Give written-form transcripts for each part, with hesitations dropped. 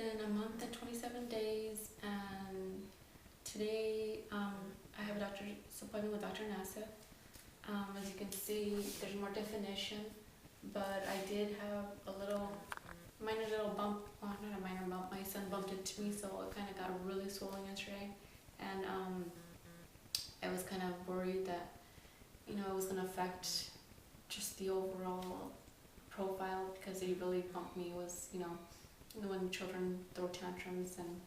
been a month and 27 days, and today I have a doctor's appointment with Dr. Nassif. As you can see, there's more definition, but I did have a minor little bump, well, not a minor bump, my son bumped into me, so it kind of got really swollen yesterday, and I was kind of worried that, it was going to affect just the overall profile, because he really bumped me. It was, when children throw tantrums, and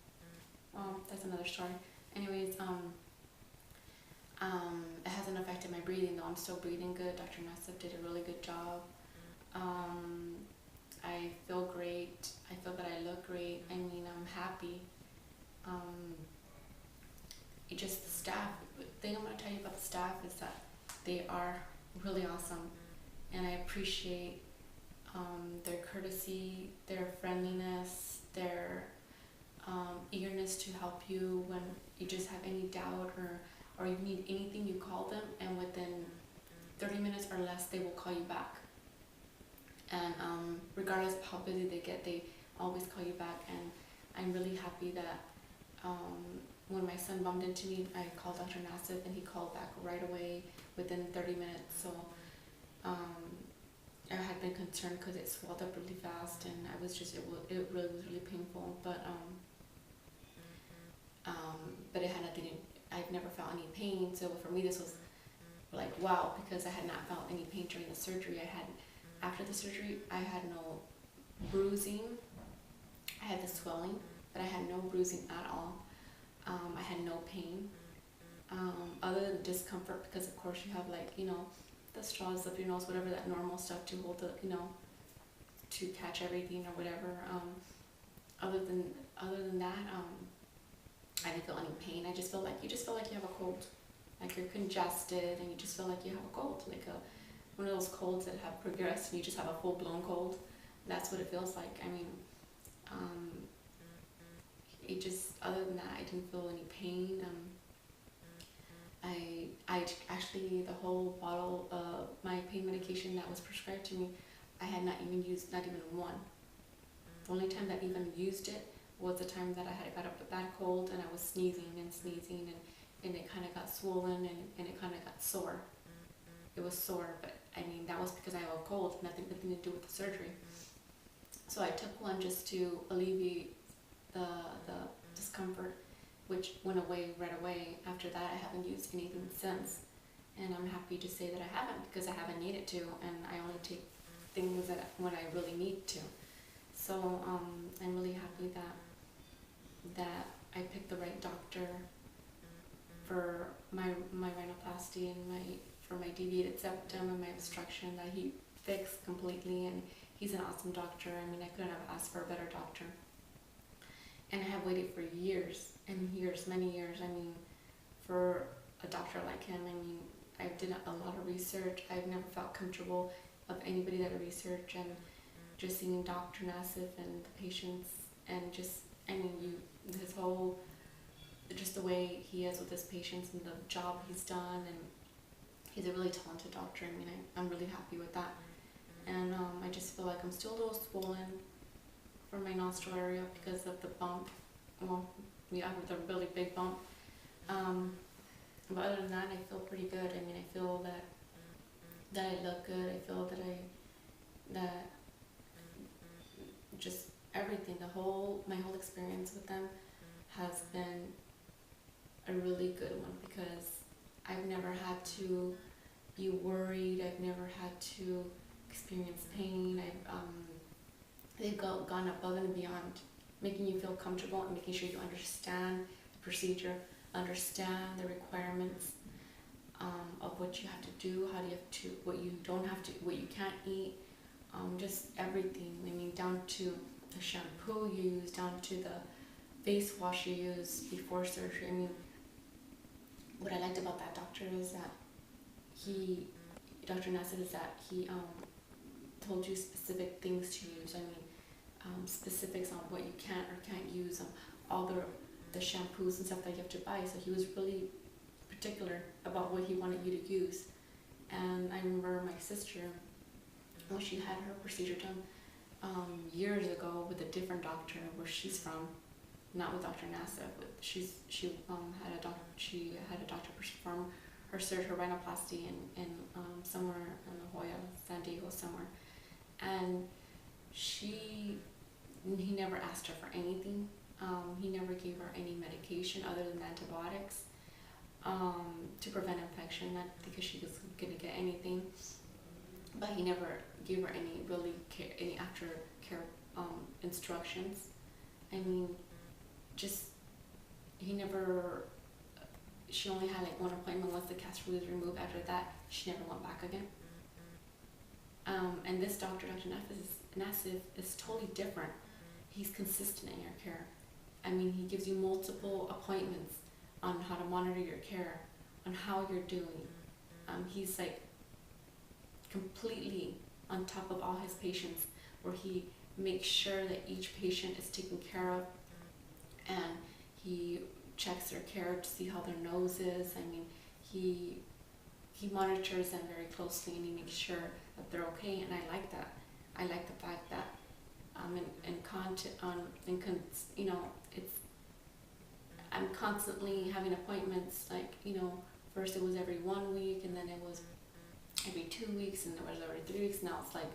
that's another story. Anyways, it hasn't affected my breathing though. I'm still breathing good. Dr. Nassif did a really good job. I feel great. I feel that I look great. I mean, I'm happy. Just the staff. The thing I'm going to tell you about the staff is that they are really awesome, and I appreciate their courtesy, their friendliness, their eagerness to help you when you just have any doubt or you need anything. You call them, and within 30 minutes or less they will call you back, and regardless of how busy they get, they always call you back. And I'm really happy that when my son bumped into me, I called Dr. Nassif, and he called back right away within 30 minutes. So I had been concerned because it swelled up really fast, and I was just, it really was really painful, but it had nothing, I've never felt any pain. So for me this was like wow, because I had not felt any pain during the surgery. After the surgery I had no bruising. I had the swelling, but I had no bruising at all. I had no pain, other than discomfort, because of course you have the straws up your nose, whatever, that normal stuff to hold the, to catch everything or whatever. Other than that, I didn't feel any pain. I just feel like you have a cold, like you're congested, and you just feel like you have a cold, like one of those colds that have progressed and you just have a full-blown cold. That's what it feels like. I mean, it just, other than that, I didn't feel any pain. I actually, the whole bottle of my pain medication that was prescribed to me, I had not even used, not even one. The only time that I even used it was the time that I had got up a bad cold, and I was sneezing, and it kind of got swollen, and it kind of got sore. It was sore, but I mean, that was because I have a cold, nothing to do with the surgery. So I took one just to alleviate the discomfort, which went away right away. After that, I haven't used anything since, and I'm happy to say that I haven't, because I haven't needed to, and I only take things that when I really need to. So I'm really happy that I picked the right doctor for my rhinoplasty and for my deviated septum and my obstruction, that he fixed completely, and he's an awesome doctor. I mean, I couldn't have asked for a better doctor. And I have waited for years and years, many years. I mean, for a doctor like him, I mean, I did a lot of research. I've never felt comfortable of anybody that I research, and just seeing Dr. Nassif and the patients, and just, I mean, his whole, just the way he is with his patients and the job he's done, and he's a really talented doctor. I mean, I'm really happy with that. And I just feel like I'm still a little swollen from my nostril area because of the bump. Well, yeah, with a really big bump. But other than that, I feel pretty good. I mean, I feel that I look good. I feel that just everything, my whole experience with them has been a really good one, because I've never had to be worried. I've never had to experience pain. They've gone above and beyond, making you feel comfortable and making sure you understand the procedure, understand the requirements of what you have to do, how do you have to, what you don't have to, what you can't eat, just everything. I mean, down to the shampoo you use, down to the face wash you use before surgery. I mean, what I liked about that doctor is that Dr. Nassif, is that he told you specific things to use. I mean, specifics on what you can or can't use, all the shampoos and stuff that you have to buy. So he was really particular about what he wanted you to use. And I remember my sister, when she had her procedure done, years ago with a different doctor where she's from, not with Dr. Nassif. She had a doctor perform her rhinoplasty in somewhere in La Jolla, San Diego, somewhere, and he never asked her for anything. He never gave her any medication other than antibiotics to prevent infection, not because she was gonna get anything, but he never gave her any any after care instructions. I mean, she only had like one appointment once the castor was removed. After that, she never went back again. And this doctor, Dr. Nassif, is totally different. He's consistent in your care. I mean, he gives you multiple appointments on how to monitor your care, on how you're doing. He's like completely on top of all his patients, where he makes sure that each patient is taken care of, and he checks their care to see how their nose is. I mean, he monitors them very closely, and he makes sure that they're okay, and I like that. I like the fact that I'm constantly having appointments, like, first it was every 1 week, and then it was every 2 weeks, and it was every 3 weeks. Now it's like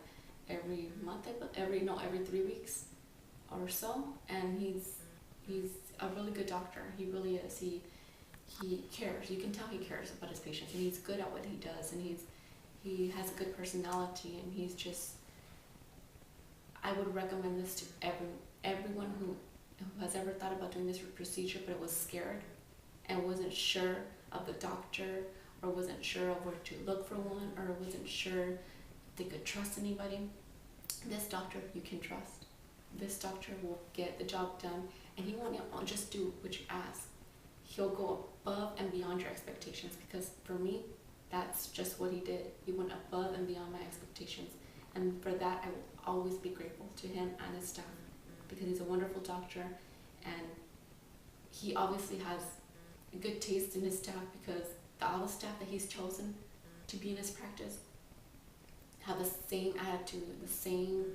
every month, every 3 weeks or so. And he's a really good doctor. He really is. He cares. You can tell he cares about his patients, and he's good at what he does, and he has a good personality, and he's just, I would recommend this to everyone who has ever thought about doing this procedure but was scared and wasn't sure of the doctor, or wasn't sure of where to look for one, or wasn't sure if they could trust anybody. This doctor you can trust. This doctor will get the job done, and he won't just do what you ask. He'll go above and beyond your expectations, because for me, that's just what he did. He went above and beyond my expectations, and for that I will always be grateful to him and his staff, because he's a wonderful doctor, and he obviously has a good taste in his staff, because all the staff that he's chosen to be in his practice have the same attitude, the same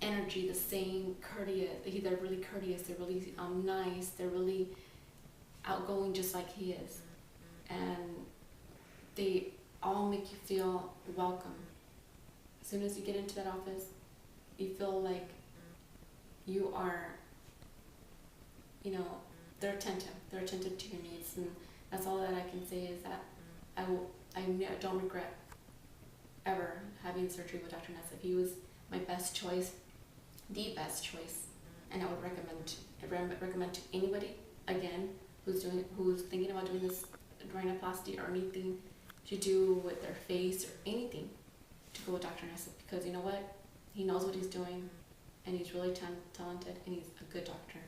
energy, the same courteous. They're really courteous, they're really nice, they're really outgoing, just like he is, and they all make you feel welcome. As soon as you get into that office, you feel like you are, they're attentive to your needs, and that's all that I can say is that I don't regret ever having surgery with Dr. Nassif. He was my best choice, the best choice, and I would recommend to anybody, again, who's thinking about doing this rhinoplasty or anything to do with their face or anything, to go with Dr. Nassif, because you know what? He knows what he's doing, and he's really talented, and he's a good doctor.